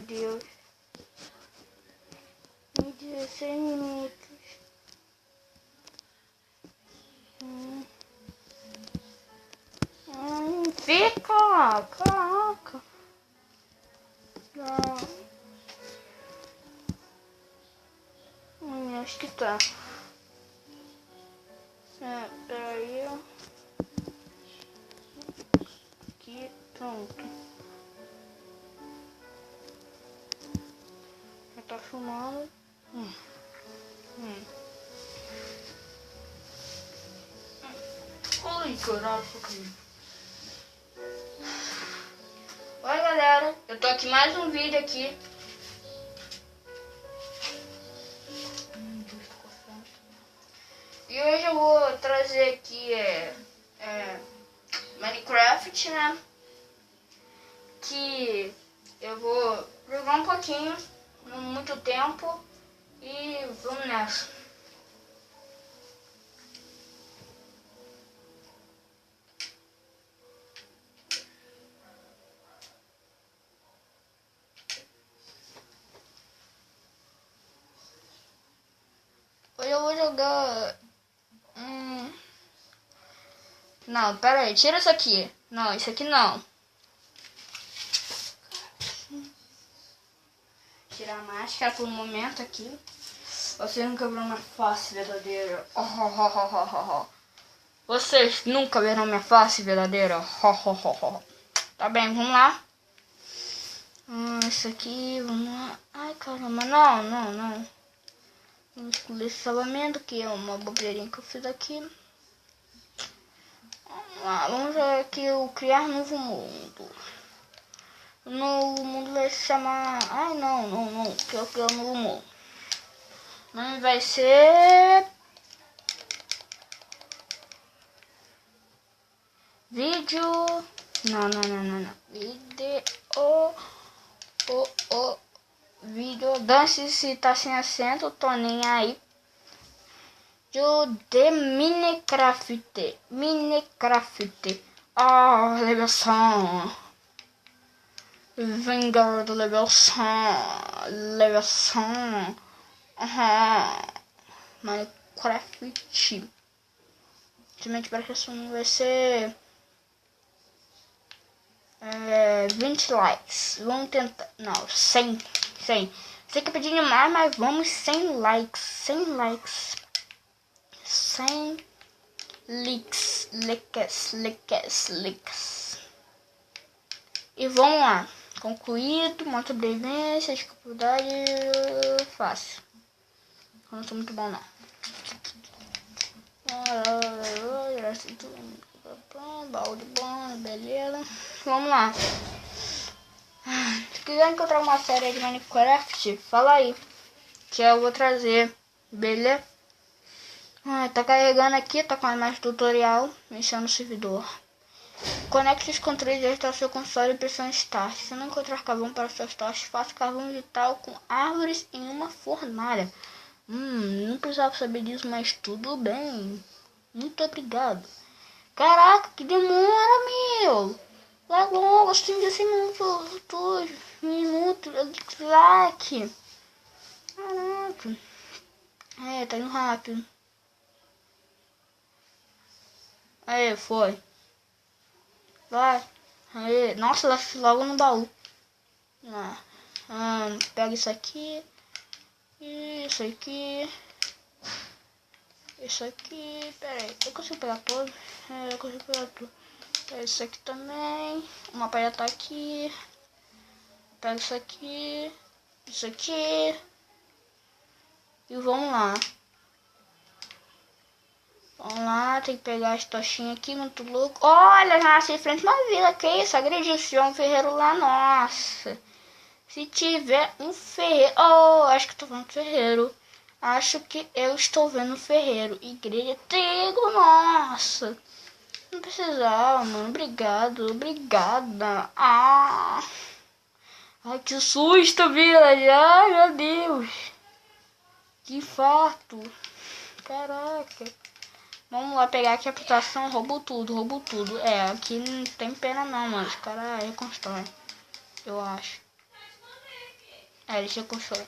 Deus. 16 minutos. Fica! Caraca! Não. Acho que tá. Peraí. Aqui, pronto. Já tá filmando. Oi, caraca. Oi, galera. Eu tô aqui mais um vídeo aqui. E hoje eu vou trazer aqui Minecraft, né? Que eu vou jogar um pouquinho, não muito tempo, e vamos nessa. Hoje eu vou jogar... Não, pera aí, tira isso aqui. Não, isso aqui não. Tirar a máscara por um momento aqui. Vocês nunca viram minha face verdadeira. Vocês nunca viram minha face verdadeira. Tá bem, vamos lá. Isso aqui, vamos lá. Ai, caramba, não. Vamos excluir esse salvamento, que é uma bobeirinha que eu fiz aqui. Vamos lá, vamos ver aqui o criar novo mundo. O novo mundo vai se chamar... Ai, não, que eu criar um novo mundo. O nome vai ser... Vídeo... Não. Vídeo... Dance se tá sem acento, tô nem aí. De Minecraft. Leveção. Vingar do leveção. Minecraft. Ultimamente para que isso não vai ser 20 likes. Vamos tentar. Não, 100. Sei que é pedir demais, mas vamos 100 likes. 100 likes. 100 likes. E vamos lá. Concluído, uma sobrevivência, dificuldade fácil. Eu não sou muito bom não. Balde bom, beleza. Vamos lá. Se quiser que eu traga uma série de Minecraft, fala aí, que eu vou trazer, beleza? Tá carregando aqui, tá com a imagem tutorial, mexendo no servidor. Conecte os controles direto ao seu console e pressione Start. Se não encontrar carvão para seus tostes, faça carvão vital com árvores em uma fornalha. Não precisava saber disso, mas tudo bem. Muito obrigado. Caraca, que demora, meu! Logo, assim, 16 minutos, like. Caraca. Tá indo rápido. Aí, foi. Vai. Aí, nossa, logo no baú. Pega isso aqui. Isso aqui. Isso aqui. Pera aí, eu consigo pegar todo? Eu consigo pegar tudo. Pega isso aqui também. Uma palha tá aqui. Pega isso aqui. Isso aqui. E vamos lá. Vamos lá, tem que pegar as tochinhas aqui, muito louco. Olha, já nasci em frente a uma vila, que isso? Agrediu, se tiver um ferreiro lá, nossa. Se tiver um ferreiro... acho que tô vendo ferreiro. Acho que eu estou vendo ferreiro. Igreja, trigo, nossa. Não precisava, mano. Obrigada. Ai, que susto, village. Ai, meu Deus. Que infarto. Caraca. Vamos lá pegar aqui a aplicação, roubo tudo. Aqui não tem pena não, mano. Os caras reconstroem, eu acho. Deixa eu consolar.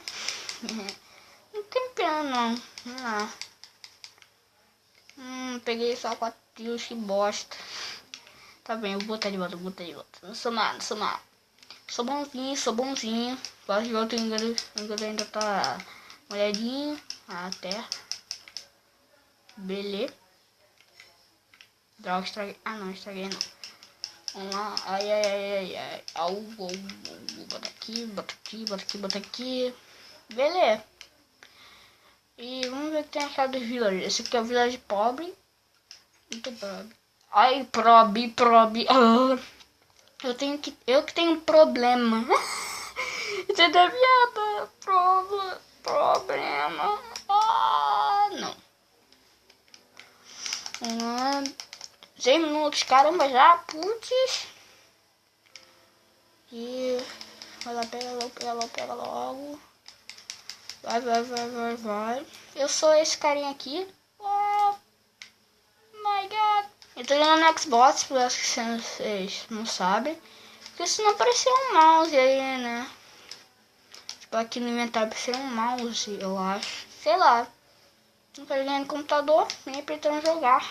Não tem pena não. Vamos lá. Peguei só 4 quilos, que bosta. Tá bem, eu vou botar de volta, Não sou mal, não sou mal. Sou bonzinho. Gosto de volta, o ainda tá molhadinho. Terra. Beleza. Droga, estraguei. Não, estraguei não. Vamos lá. Ai. Bota aqui. Beleza. E vamos ver o que tem achado dos villagers. Esse aqui é o village pobre. Muito pobre. Ai, probe. Eu que tenho um problema. Entendeu, viado? Problema. Não. 6 minutos, caramba, já. Putz. E vai lá, pega logo. Vai. Eu sou esse carinha aqui. Oh my god. Eu tô jogando no Xbox, por acho que vocês não sabem. Porque se não apareceu um mouse aí, né? Tipo, aqui no inventário apareceu um mouse, eu acho. Sei lá. Nunca joguei no computador, nem pretendo jogar.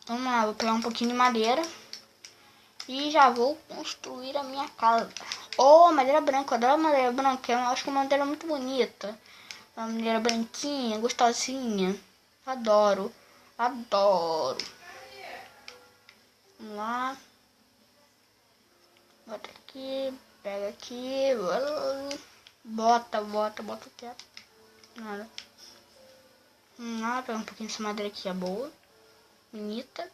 Vamos lá, vou pegar um pouquinho de madeira. E já vou construir a minha casa. Madeira branca, eu adoro madeira branca. Eu acho que é uma madeira muito bonita. Uma madeira branquinha, gostosinha. Adoro. Vamos lá. Bota aqui, pega aqui. Bota o que é. Nada. Pega um pouquinho dessa madeira aqui, é boa. Bonita.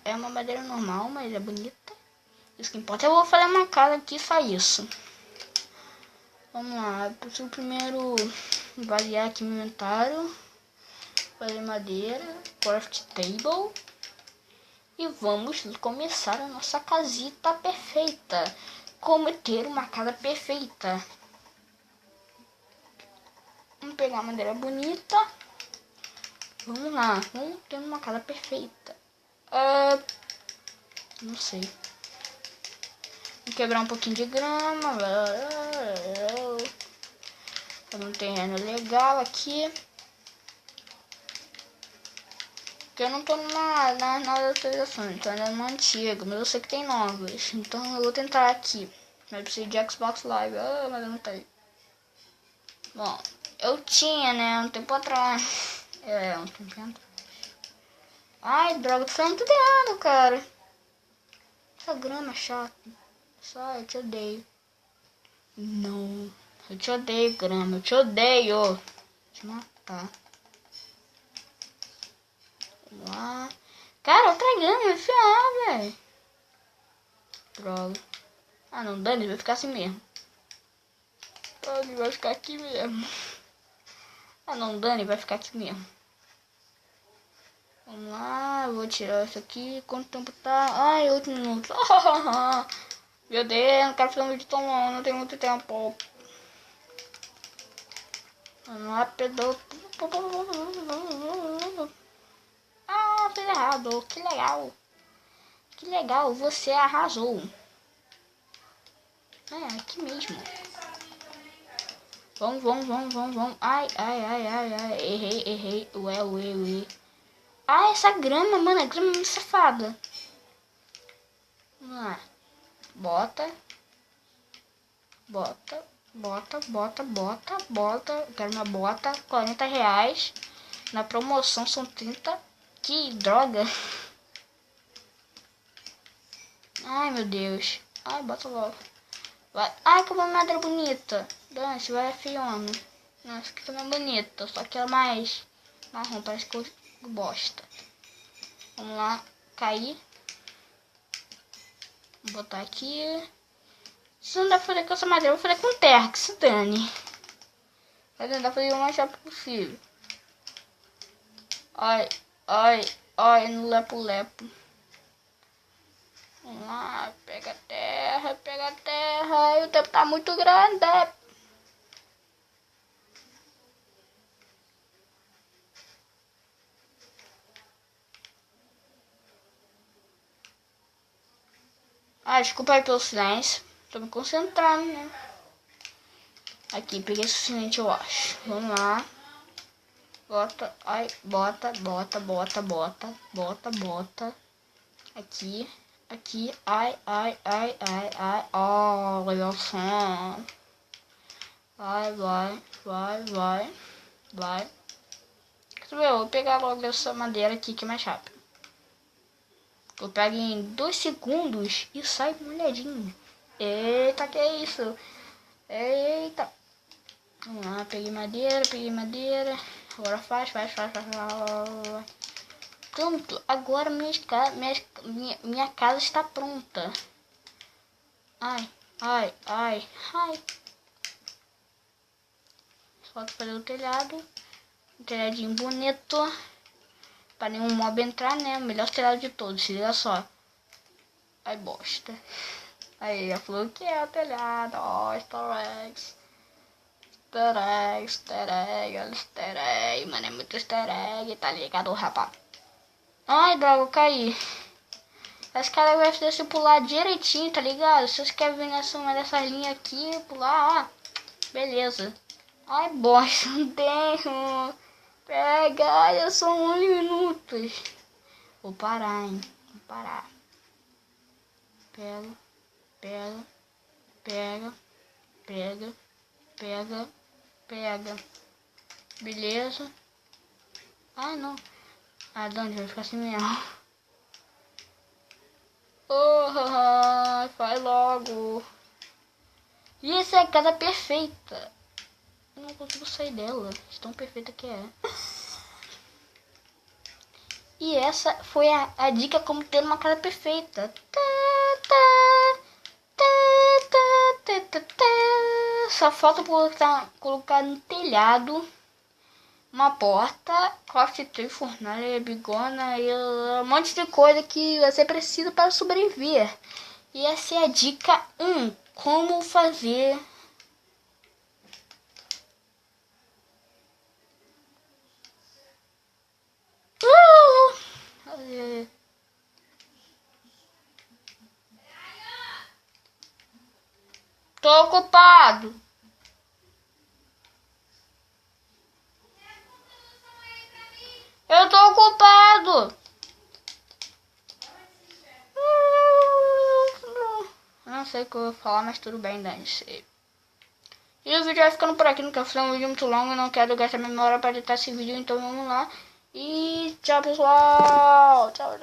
É uma madeira normal, mas é bonita. Isso que importa. Eu vou fazer uma casa aqui, só isso. Vamos lá. Preciso primeiro variar aqui no inventário. Fazer madeira. Craft table. E vamos começar a nossa casita perfeita. Como ter uma casa perfeita. Vamos pegar a madeira bonita. Vamos lá. Vamos ter uma casa perfeita. Não sei. Vou quebrar um pouquinho de grama. Fazer um terreno legal aqui. Porque eu não tô na atualização, então ainda é antiga, mas eu sei que tem novas. Então eu vou tentar aqui. Mas preciso de Xbox Live. Mas eu não tenho. Bom, eu tinha, né? Um tempo atrás. Um tempo atrás. Ai, droga, tô falando tudo errado, cara. Essa grama é chata. Só, eu te odeio. Não. Eu te odeio, grama. Eu te odeio. Vou te matar. Vamos lá. Cara, outra grama. Vai ferrar, velho. Droga. Não, Dani, vai ficar assim mesmo. Dani vai ficar aqui mesmo. Não, Dani vai ficar aqui mesmo. Vamos lá, vou tirar isso aqui. Quanto tempo tá? 8 minutos. Meu Deus, não quero fazer um vídeo tão longo, não tenho muito tempo. Vamos lá, pedou. Fiz errado. Que legal. Que legal, você arrasou. Aqui mesmo. Vamos. Ai. Errei. Ué. Essa grama, mano, a grama é muito safada. Vamos lá. Bota. Quero uma bota. R$40. Na promoção são 30. Que droga. Ai, meu Deus. Ai, bota logo. Vai. Ai, que madeira bonita. Dance, vai afiando. Nossa, que também é bonita. Só que é mais marrom, parece que eu bosta. Vamos lá, cair. Vou botar aqui. Se não dá pra fazer com essa madeira, eu vou fazer com terra, que se dane. Vai tentar fazer o mais rápido possível. Ai, no lepo. Vamos lá, pega a terra. E o tempo tá muito grande. Desculpa aí pelo silêncio. Tô me concentrando, né? Aqui, peguei o suficiente, eu acho. Vamos lá. Bota, ai, bota. Aqui, ai. Olha só. Vai. Eu vou pegar logo essa madeira aqui que é mais rápido. Eu pego em 2 segundos e sai molhadinho. Eita, que é isso? Eita. Vamos lá, peguei madeira. Agora faz. Pronto, agora minha casa está pronta. Ai. Só que fazer o telhado. Um telhadinho bonito. Pra nenhum mob entrar, né? O melhor telhado de todos, se liga só. Ai, bosta. Aí, ela falou que é o telhado. Ó, easter eggs. Easter egg. Mano, é muito easter egg, tá ligado, rapaz? Ai, droga, eu caí. Esse cara vai deixar eu pular direitinho, tá ligado? Se vocês querem ver nessa uma dessas linhas aqui, pular, ó. Beleza. Ai, bosta, não tenho. Pega, eu sou 1 minuto. Vou parar, hein. Vou parar. Pega. Beleza. Ai, não. Ah, Dani, vai ficar assim mesmo. Oh, faz logo. Isso é a casa perfeita. Eu não consigo sair dela. De tão perfeita que é. E essa foi a dica como ter uma casa perfeita. Só falta colocar no telhado uma porta, cofre, tree, fornalha, bigona e um monte de coisa que você precisa para sobreviver. E essa é a dica 1. Como fazer... Tô ocupado. Eu tô ocupado. Não sei o que eu vou falar, mas tudo bem, dane-se. E o vídeo vai ficando por aqui. Não quero fazer um vídeo muito longo. Não quero gastar minha memória para editar esse vídeo. Então vamos lá. E tchau, pessoal. Tchau.